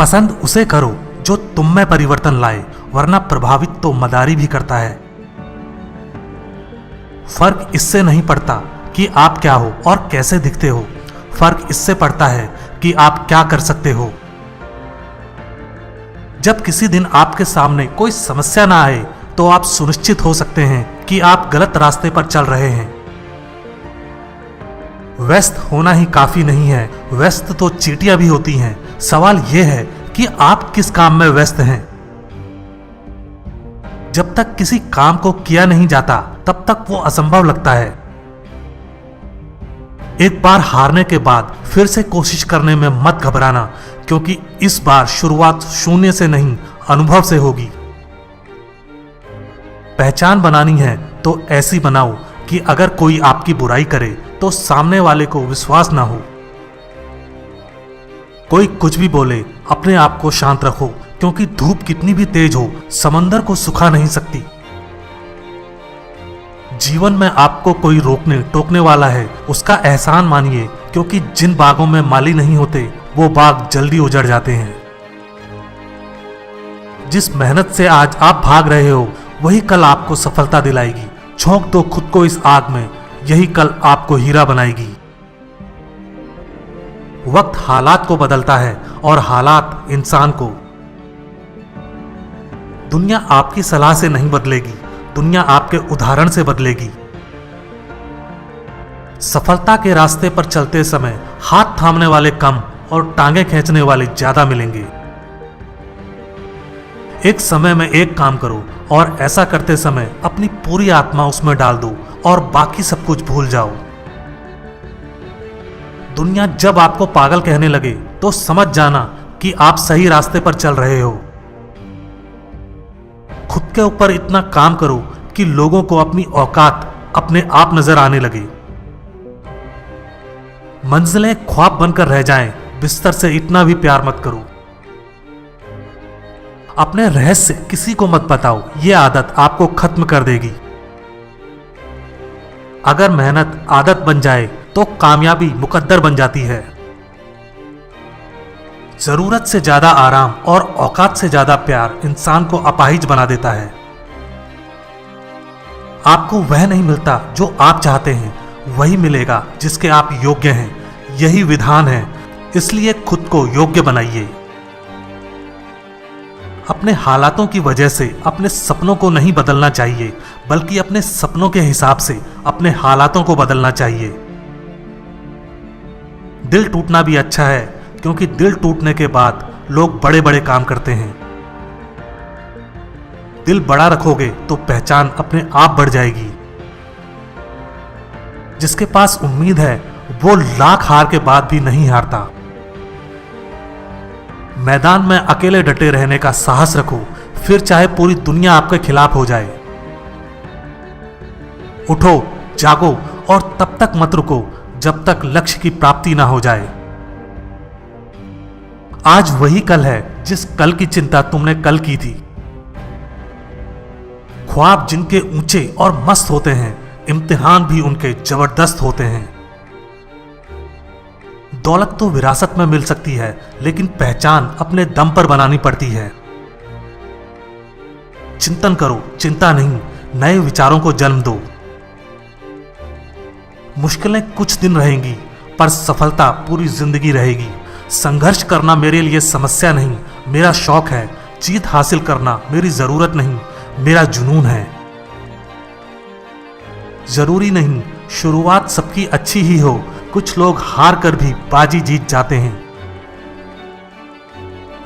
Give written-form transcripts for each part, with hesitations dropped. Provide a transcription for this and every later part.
पसंद उसे करो जो तुम में परिवर्तन लाए, वरना प्रभावित तो मदारी भी करता है। फर्क इससे नहीं पड़ता कि आप क्या हो और कैसे दिखते हो, फर्क इससे पड़ता है कि आप क्या कर सकते हो। जब किसी दिन आपके सामने कोई समस्या ना आए तो आप सुनिश्चित हो सकते हैं कि आप गलत रास्ते पर चल रहे हैं। व्यस्त होना ही काफी नहीं है, व्यस्त तो चींटियां भी होती हैं। सवाल यह है कि आप किस काम में व्यस्त हैं। जब तक किसी काम को किया नहीं जाता तब तक वो असंभव लगता है। एक बार हारने के बाद फिर से कोशिश करने में मत घबराना, क्योंकि इस बार शुरुआत शून्य से नहीं, अनुभव से होगी। पहचान बनानी है तो ऐसी बनाओ कि अगर कोई आपकी बुराई करे तो सामने वाले को विश्वास ना हो। कोई कुछ भी बोले, अपने आप को शांत रखो, क्योंकि धूप कितनी भी तेज हो समंदर को सुखा नहीं सकती। जीवन में आपको कोई रोकने टोकने वाला है, उसका एहसान मानिए, क्योंकि जिन बागों में माली नहीं होते वो बाग जल्दी उजड़ जाते हैं। जिस मेहनत से आज आप भाग रहे हो वही कल आपको सफलता दिलाएगी। झोंक दो खुद को इस आग में, यही कल आपको हीरा बनाएगी। वक्त हालात को बदलता है और हालात इंसान को। दुनिया आपकी सलाह से नहीं बदलेगी, दुनिया आपके उदाहरण से बदलेगी। सफलता के रास्ते पर चलते समय हाथ थामने वाले कम और टांगे खींचने वाले ज्यादा मिलेंगे। एक समय में एक काम करो और ऐसा करते समय अपनी पूरी आत्मा उसमें डाल दो और बाकी सब कुछ भूल जाओ। दुनिया जब आपको पागल कहने लगे तो समझ जाना कि आप सही रास्ते पर चल रहे हो। खुद के ऊपर इतना काम करो कि लोगों को अपनी औकात अपने आप नजर आने लगे। मंजिलें ख्वाब बनकर रह जाएं, बिस्तर से इतना भी प्यार मत करो। अपने रहस्य किसी को मत बताओ, यह आदत आपको खत्म कर देगी। अगर मेहनत आदत बन जाए तो कामयाबी मुकद्दर बन जाती है। जरूरत से ज्यादा आराम और औकात से ज्यादा प्यार इंसान को अपाहिज बना देता है। आपको वह नहीं मिलता जो आप चाहते हैं, वही मिलेगा जिसके आप योग्य हैं। यही विधान है, इसलिए खुद को योग्य बनाइए। अपने हालातों की वजह से अपने सपनों को नहीं बदलना चाहिए, बल्कि अपने सपनों के हिसाब से अपने हालातों को बदलना चाहिए। दिल टूटना भी अच्छा है, क्योंकि दिल टूटने के बाद लोग बड़े बड़े काम करते हैं। दिल बड़ा रखोगे तो पहचान अपने आप बढ़ जाएगी। जिसके पास उम्मीद है वो लाख हार के बाद भी नहीं हारता। मैदान में अकेले डटे रहने का साहस रखो, फिर चाहे पूरी दुनिया आपके खिलाफ हो जाए। उठो, जागो और तब तक मत रुको जब तक लक्ष्य की प्राप्ति ना हो जाए। आज वही कल है जिस कल की चिंता तुमने कल की थी। ख्वाब जिनके ऊंचे और मस्त होते हैं, इम्तिहान भी उनके जबरदस्त होते हैं। दौलत तो विरासत में मिल सकती है, लेकिन पहचान अपने दम पर बनानी पड़ती है। चिंतन करो, चिंता नहीं, नए विचारों को जन्म दो। मुश्किलें कुछ दिन रहेंगी, पर सफलता पूरी जिंदगी रहेगी। संघर्ष करना मेरे लिए समस्या नहीं, मेरा शौक है। जीत हासिल करना मेरी जरूरत नहीं, मेरा जुनून है। जरूरी नहीं शुरुआत सबकी अच्छी ही हो, कुछ लोग हार कर भी बाजी जीत जाते हैं।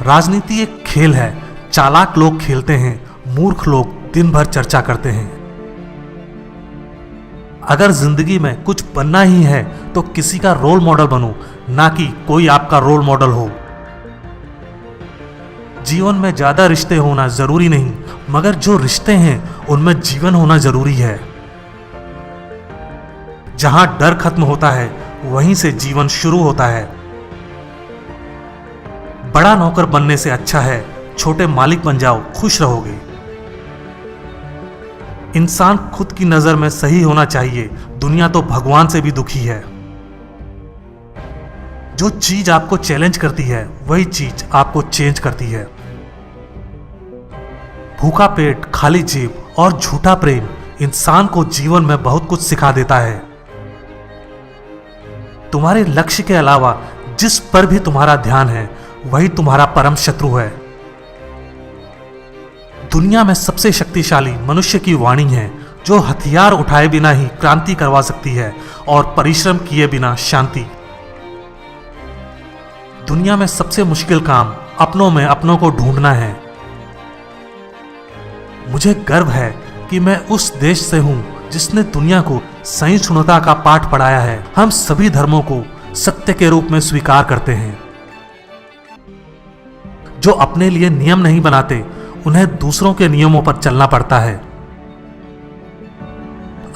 राजनीति एक खेल है, चालाक लोग खेलते हैं, मूर्ख लोग दिन भर चर्चा करते हैं। अगर जिंदगी में कुछ बनना ही है तो किसी का रोल मॉडल बनो, ना कि कोई आपका रोल मॉडल हो। जीवन में ज्यादा रिश्ते होना जरूरी नहीं, मगर जो रिश्ते हैं उनमें जीवन होना जरूरी है। जहां डर खत्म होता है वहीं से जीवन शुरू होता है। बड़ा नौकर बनने से अच्छा है छोटे मालिक बन जाओ, खुश रहोगे। इंसान खुद की नजर में सही होना चाहिए, दुनिया तो भगवान से भी दुखी है। जो चीज आपको चैलेंज करती है वही चीज आपको चेंज करती है। भूखा पेट, खाली जेब और झूठा प्रेम इंसान को जीवन में बहुत कुछ सिखा देता है। तुम्हारे लक्ष्य के अलावा जिस पर भी तुम्हारा ध्यान है वही तुम्हारा परम शत्रु है। दुनिया में सबसे शक्तिशाली मनुष्य की वाणी है, जो हथियार उठाए बिना ही क्रांति करवा सकती है और परिश्रम किए बिना शांति। दुनिया में सबसे मुश्किल काम अपनों में अपनों को ढूंढना है। मुझे गर्व है कि मैं उस देश से हूं जिसने दुनिया को सहिष्णुता का पाठ पढ़ाया है। हम सभी धर्मों को सत्य के रूप में स्वीकार करते हैं। जो अपने लिए नियम नहीं बनाते उन्हें दूसरों के नियमों पर चलना पड़ता है।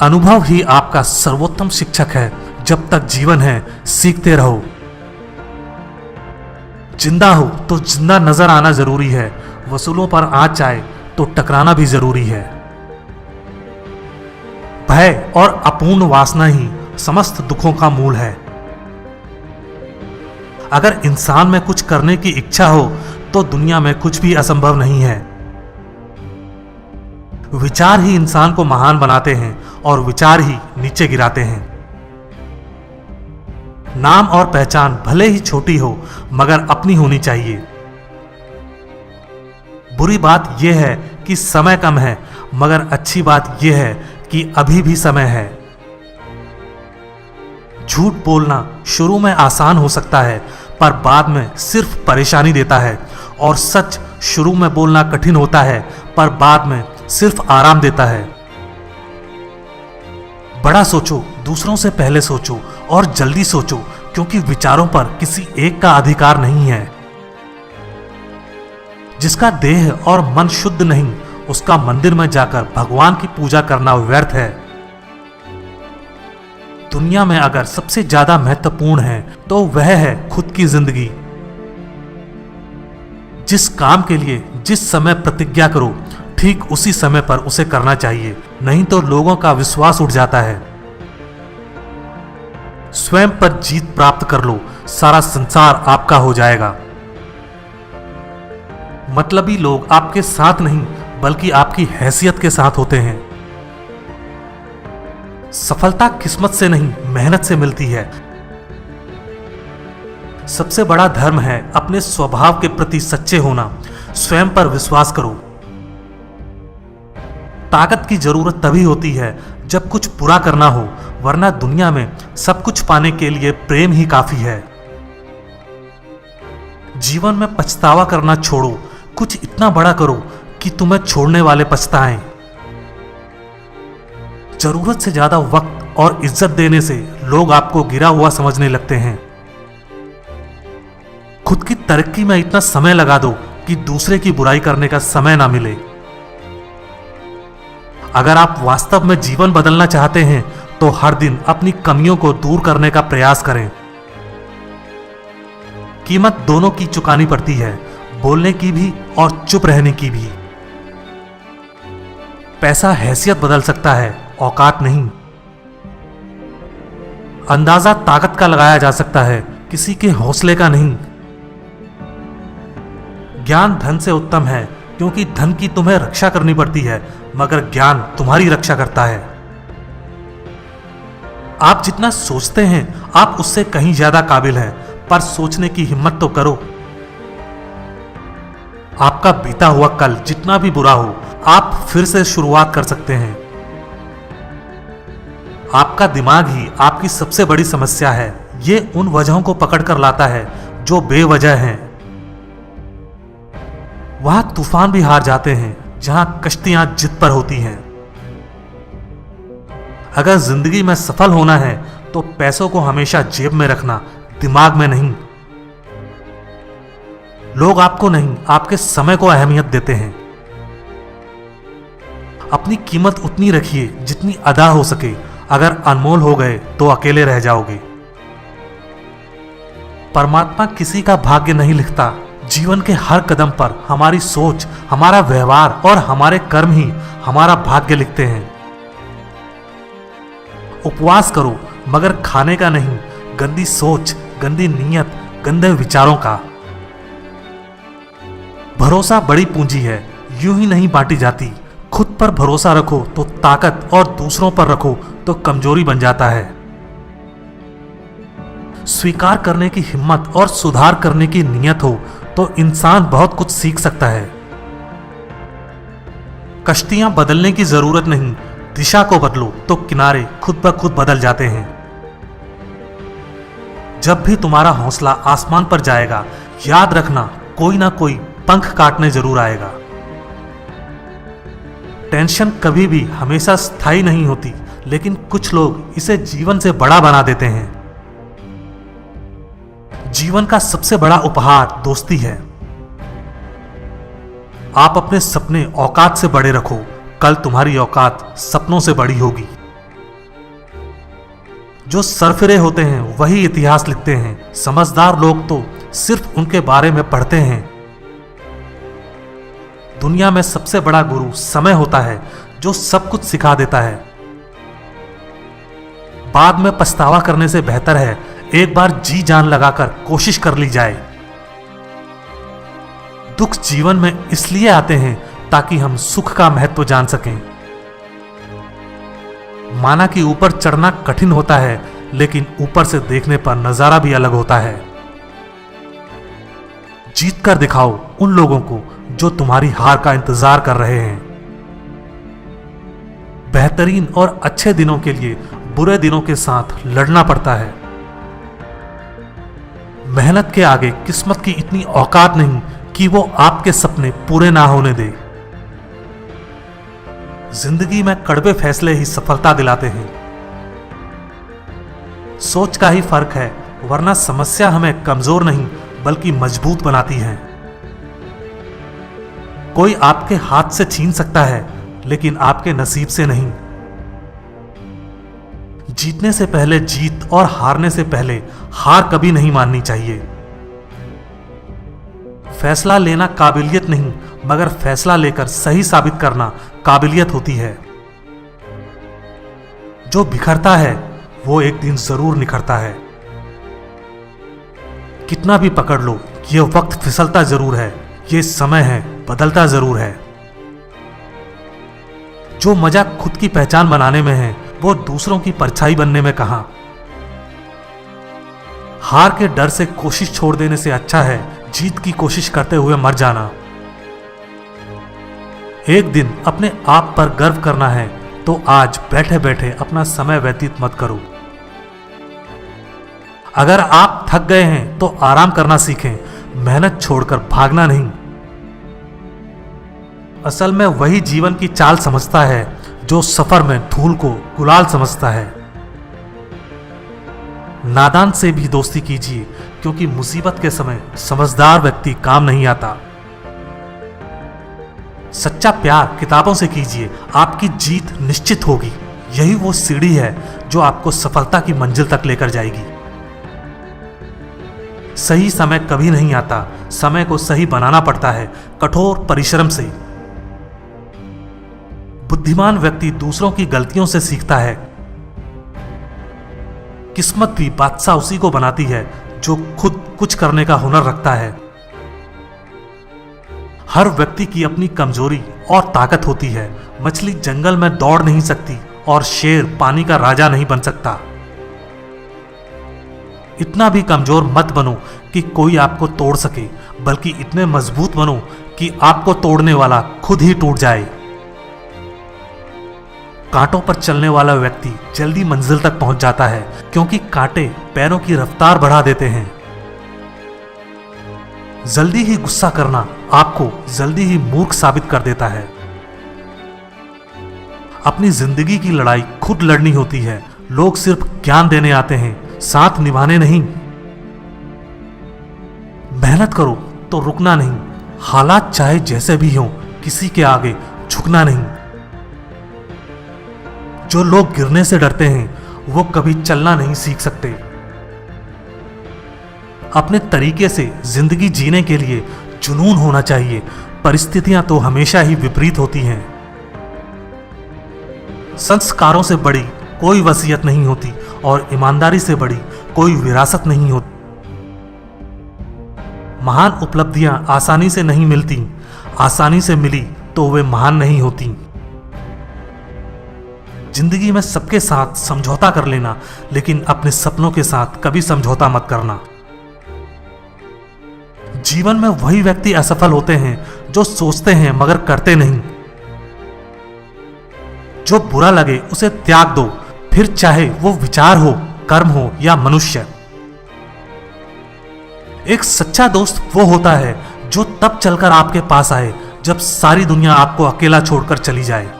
अनुभव ही आपका सर्वोत्तम शिक्षक है। जब तक जीवन है सीखते रहो। जिंदा हो तो जिंदा नजर आना जरूरी है। वसूलों पर आंच आए तो टकराना भी जरूरी है। भय और अपूर्ण वासना ही समस्त दुखों का मूल है। अगर इंसान में कुछ करने की इच्छा हो तो दुनिया में कुछ भी असंभव नहीं है। विचार ही इंसान को महान बनाते हैं और विचार ही नीचे गिराते हैं। नाम और पहचान भले ही छोटी हो मगर अपनी होनी चाहिए। बुरी बात यह है कि समय कम है, मगर अच्छी बात यह है कि अभी भी समय है। झूठ बोलना शुरू में आसान हो सकता है पर बाद में सिर्फ परेशानी देता है, और सच शुरू में बोलना कठिन होता है पर बाद में सिर्फ आराम देता है। बड़ा सोचो, दूसरों से पहले सोचो और जल्दी सोचो, क्योंकि विचारों पर किसी एक का अधिकार नहीं है। जिसका देह और मन शुद्ध नहीं, उसका मंदिर में जाकर भगवान की पूजा करना व्यर्थ है। दुनिया में अगर सबसे ज्यादा महत्वपूर्ण है तो वह है खुद की जिंदगी। जिस काम के लिए जिस समय प्रतिज्ञा करो, ठीक उसी समय पर उसे करना चाहिए, नहीं तो लोगों का विश्वास उठ जाता है। स्वयं पर जीत प्राप्त कर लो, सारा संसार आपका हो जाएगा। मतलबी लोग आपके साथ नहीं बल्कि आपकी हैसियत के साथ होते हैं। सफलता किस्मत से नहीं मेहनत से मिलती है। सबसे बड़ा धर्म है अपने स्वभाव के प्रति सच्चे होना। स्वयं पर विश्वास करो। ताकत की जरूरत तभी होती है जब कुछ पूरा करना हो, वरना दुनिया में सब कुछ पाने के लिए प्रेम ही काफी है। जीवन में पछतावा करना छोड़ो, कुछ इतना बड़ा करो कि तुम्हें छोड़ने वाले पछताएं। जरूरत से ज्यादा वक्त और इज्जत देने से लोग आपको गिरा हुआ समझने लगते हैं। खुद की तरक्की में इतना समय लगा दो कि दूसरे की बुराई करने का समय ना मिले। अगर आप वास्तव में जीवन बदलना चाहते हैं तो हर दिन अपनी कमियों को दूर करने का प्रयास करें। कीमत दोनों की चुकानी पड़ती है, बोलने की भी और चुप रहने की भी। पैसा हैसियत बदल सकता है, औकात नहीं। अंदाजा ताकत का लगाया जा सकता है, किसी के हौसले का नहीं। ज्ञान धन से उत्तम है, क्योंकि धन की तुम्हें रक्षा करनी पड़ती है, मगर ज्ञान तुम्हारी रक्षा करता है। आप जितना सोचते हैं आप उससे कहीं ज्यादा काबिल हैं, पर सोचने की हिम्मत तो करो। आपका बीता हुआ कल जितना भी बुरा हो, आप फिर से शुरुआत कर सकते हैं। आपका दिमाग ही आपकी सबसे बड़ी समस्या है। ये उन वजहों को पकड़कर लाता है जो बेवजह हैं। वहां तूफान भी हार जाते हैं जहां कश्तियां जिद पर होती हैं। अगर जिंदगी में सफल होना है तो पैसों को हमेशा जेब में रखना, दिमाग में नहीं। लोग आपको नहीं, आपके समय को अहमियत देते हैं। अपनी कीमत उतनी रखिए जितनी अदा हो सके। अगर अनमोल हो गए तो अकेले रह जाओगे। परमात्मा किसी का भाग्य नहीं लिखता। जीवन के हर कदम पर हमारी सोच, हमारा व्यवहार और हमारे कर्म ही हमारा भाग्य लिखते हैं। उपवास करो, मगर खाने का नहीं, गंदी सोच, गंदी नीयत, गंदे विचारों का। भरोसा बड़ी पूंजी है, यूं ही नहीं बांटी जाती। खुद पर भरोसा रखो तो ताकत, और दूसरों पर रखो तो कमजोरी बन जाता है। स्वीकार करने की हिम्मत और सुधार करने की नीयत हो तो इंसान बहुत कुछ सीख सकता है। कश्तियां बदलने की जरूरत नहीं, दिशा को बदलो तो किनारे खुद ब खुद बदल जाते हैं। जब भी तुम्हारा हौसला आसमान पर जाएगा, याद रखना कोई ना कोई पंख काटने जरूर आएगा। टेंशन कभी भी हमेशा स्थायी नहीं होती, लेकिन कुछ लोग इसे जीवन से बड़ा बना देते हैं। जीवन का सबसे बड़ा उपहार दोस्ती है। आप अपने सपने औकात से बड़े रखो, कल तुम्हारी औकात सपनों से बड़ी होगी। जो सरफिरे होते हैं वही इतिहास लिखते हैं, समझदार लोग तो सिर्फ उनके बारे में पढ़ते हैं। दुनिया में सबसे बड़ा गुरु समय होता है, जो सब कुछ सिखा देता है। बाद में पछतावा करने से बेहतर है एक बार जी जान लगाकर कोशिश कर ली जाए। दुख जीवन में इसलिए आते हैं ताकि हम सुख का महत्व जान सकें। माना कि ऊपर चढ़ना कठिन होता है, लेकिन ऊपर से देखने पर नजारा भी अलग होता है। जीत कर दिखाओ उन लोगों को जो तुम्हारी हार का इंतजार कर रहे हैं। बेहतरीन और अच्छे दिनों के लिए बुरे दिनों के साथ लड़ना पड़ता है। मेहनत के आगे किस्मत की इतनी औकात नहीं कि वो आपके सपने पूरे ना होने दे। जिंदगी में कड़वे फैसले ही सफलता दिलाते हैं। सोच का ही फर्क है, वरना समस्या हमें कमजोर नहीं बल्कि मजबूत बनाती है। कोई आपके हाथ से छीन सकता है, लेकिन आपके नसीब से नहीं। जीतने से पहले जीत और हारने से पहले हार कभी नहीं माननी चाहिए। फैसला लेना काबिलियत नहीं, मगर फैसला लेकर सही साबित करना काबिलियत होती है। जो बिखरता है वो एक दिन जरूर निखरता है। कितना भी पकड़ लो, ये वक्त फिसलता जरूर है, ये समय है बदलता जरूर है। जो मजा खुद की पहचान बनाने में है, वो दूसरों की परछाई बनने में कहां। हार के डर से कोशिश छोड़ देने से अच्छा है जीत की कोशिश करते हुए मर जाना। एक दिन अपने आप पर गर्व करना है तो आज बैठे बैठे अपना समय व्यतीत मत करो। अगर आप थक गए हैं तो आराम करना सीखें, मेहनत छोड़कर भागना नहीं। असल में वही जीवन की चाल समझता है जो सफर में धूल को गुलाल समझता है। नादान से भी दोस्ती कीजिए, क्योंकि मुसीबत के समय समझदार व्यक्ति काम नहीं आता। सच्चा प्यार किताबों से कीजिए, आपकी जीत निश्चित होगी। यही वो सीढ़ी है जो आपको सफलता की मंजिल तक लेकर जाएगी। सही समय कभी नहीं आता, समय को सही बनाना पड़ता है कठोर परिश्रम से। बुद्धिमान व्यक्ति दूसरों की गलतियों से सीखता है। किस्मत भी बादशाह उसी को बनाती है जो खुद कुछ करने का हुनर रखता है। हर व्यक्ति की अपनी कमजोरी और ताकत होती है। मछली जंगल में दौड़ नहीं सकती और शेर पानी का राजा नहीं बन सकता। इतना भी कमजोर मत बनो कि कोई आपको तोड़ सके, बल्कि इतने मजबूत बनो कि आपको तोड़ने वाला खुद ही टूट जाए। कांटों पर चलने वाला व्यक्ति जल्दी मंजिल तक पहुंच जाता है, क्योंकि कांटे पैरों की रफ्तार बढ़ा देते हैं। जल्दी ही गुस्सा करना आपको जल्दी ही मूर्ख साबित कर देता है। अपनी जिंदगी की लड़ाई खुद लड़नी होती है। लोग सिर्फ ज्ञान देने आते हैं, साथ निभाने नहीं। मेहनत करो तो रुकना नहीं। हालात चाहे जैसे भी हों, किसी के आगे झुकना नहीं। जो लोग गिरने से डरते हैं वो कभी चलना नहीं सीख सकते। अपने तरीके से जिंदगी जीने के लिए जुनून होना चाहिए। परिस्थितियां तो हमेशा ही विपरीत होती हैं। संस्कारों से बड़ी कोई वसीयत नहीं होती और ईमानदारी से बड़ी कोई विरासत नहीं होती। महान उपलब्धियां आसानी से नहीं मिलती, आसानी से मिली तो वे महान नहीं होती। जिंदगी में सबके साथ समझौता कर लेना, लेकिन अपने सपनों के साथ कभी समझौता मत करना। जीवन में वही व्यक्ति असफल होते हैं जो सोचते हैं मगर करते नहीं। जो बुरा लगे उसे त्याग दो, फिर चाहे वो विचार हो, कर्म हो या मनुष्य। एक सच्चा दोस्त वो होता है जो तब चलकर आपके पास आए जब सारी दुनिया आपको अकेला छोड़कर चली जाए।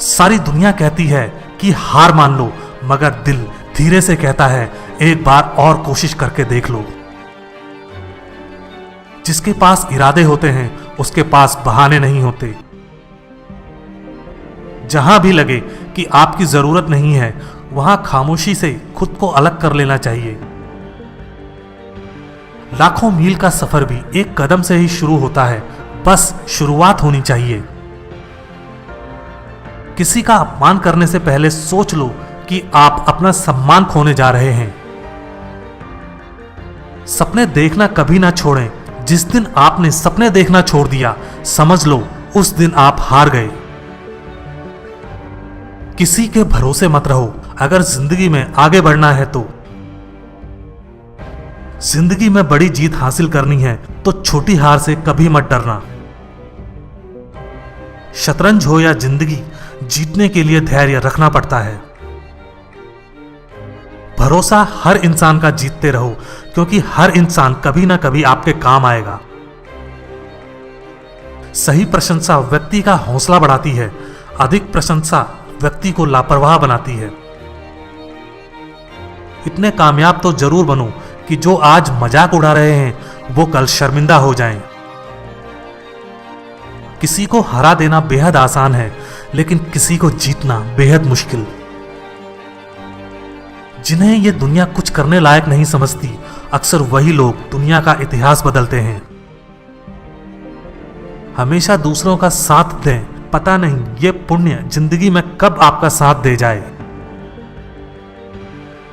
सारी दुनिया कहती है कि हार मान लो, मगर दिल धीरे से कहता है एक बार और कोशिश करके देख लो। जिसके पास इरादे होते हैं उसके पास बहाने नहीं होते। जहां भी लगे कि आपकी जरूरत नहीं है, वहां खामोशी से खुद को अलग कर लेना चाहिए। लाखों मील का सफर भी एक कदम से ही शुरू होता है, बस शुरुआत होनी चाहिए। किसी का अपमान करने से पहले सोच लो कि आप अपना सम्मान खोने जा रहे हैं। सपने देखना कभी ना छोड़ें। जिस दिन आपने सपने देखना छोड़ दिया, समझ लो उस दिन आप हार गए। किसी के भरोसे मत रहो अगर जिंदगी में आगे बढ़ना है तो। जिंदगी में बड़ी जीत हासिल करनी है तो छोटी हार से कभी मत डरना। शतरंज हो या जिंदगी, जीतने के लिए धैर्य रखना पड़ता है। भरोसा हर इंसान का जीतते रहो, क्योंकि हर इंसान कभी ना कभी आपके काम आएगा। सही प्रशंसा व्यक्ति का हौसला बढ़ाती है, अधिक प्रशंसा व्यक्ति को लापरवाह बनाती है। इतने कामयाब तो जरूर बनो कि जो आज मजाक उड़ा रहे हैं वो कल शर्मिंदा हो जाएं। किसी को हरा देना बेहद आसान है, लेकिन किसी को जीतना बेहद मुश्किल। जिन्हें ये दुनिया कुछ करने लायक नहीं समझती, अक्सर वही लोग दुनिया का इतिहास बदलते हैं। हमेशा दूसरों का साथ दें, पता नहीं ये पुण्य जिंदगी में कब आपका साथ दे जाए।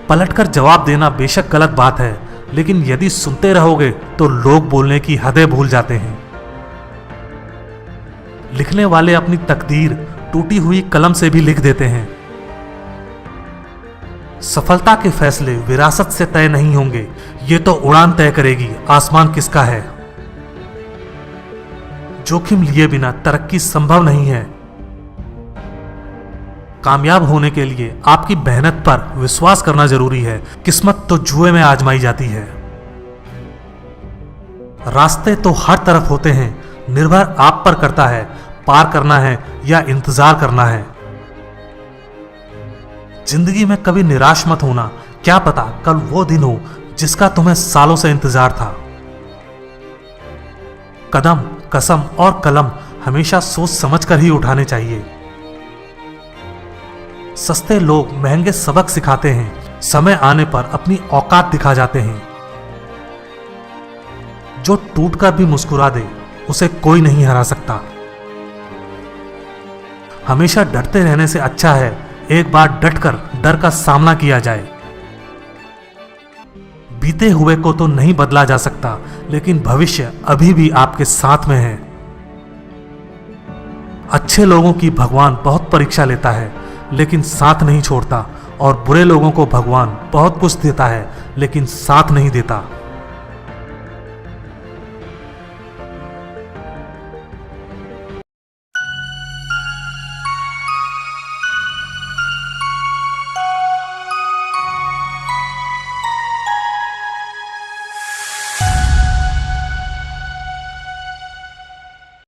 पलटकर जवाब देना बेशक गलत बात है, लेकिन यदि सुनते रहोगे तो लोग बोलने की हदें भूल जाते हैं। लिखने वाले अपनी तकदीर टूटी हुई कलम से भी लिख देते हैं। सफलता के फैसले विरासत से तय नहीं होंगे, ये तो उड़ान तय करेगी आसमान किसका है। जोखिम लिए बिना तरक्की संभव नहीं है। कामयाब होने के लिए आपकी मेहनत पर विश्वास करना जरूरी है। किस्मत तो जुए में आजमाई जाती है। रास्ते तो हर तरफ होते हैं, निर्भर आप पर करता है पार करना है या इंतजार करना है। जिंदगी में कभी निराश मत होना, क्या पता कल वो दिन हो जिसका तुम्हें सालों से इंतजार था। कदम, कसम और कलम हमेशा सोच समझ कर ही उठाने चाहिए। सस्ते लोग महंगे सबक सिखाते हैं, समय आने पर अपनी औकात दिखा जाते हैं। जो टूटकर भी मुस्कुरा दे उसे कोई नहीं हरा सकता। हमेशा डरते रहने से अच्छा है एक बार डटकर डर का सामना किया जाए। बीते हुए को तो नहीं बदला जा सकता, लेकिन भविष्य अभी भी आपके साथ में है। अच्छे लोगों की भगवान बहुत परीक्षा लेता है, लेकिन साथ नहीं छोड़ता, और बुरे लोगों को भगवान बहुत कुछ देता है, लेकिन साथ नहीं देता।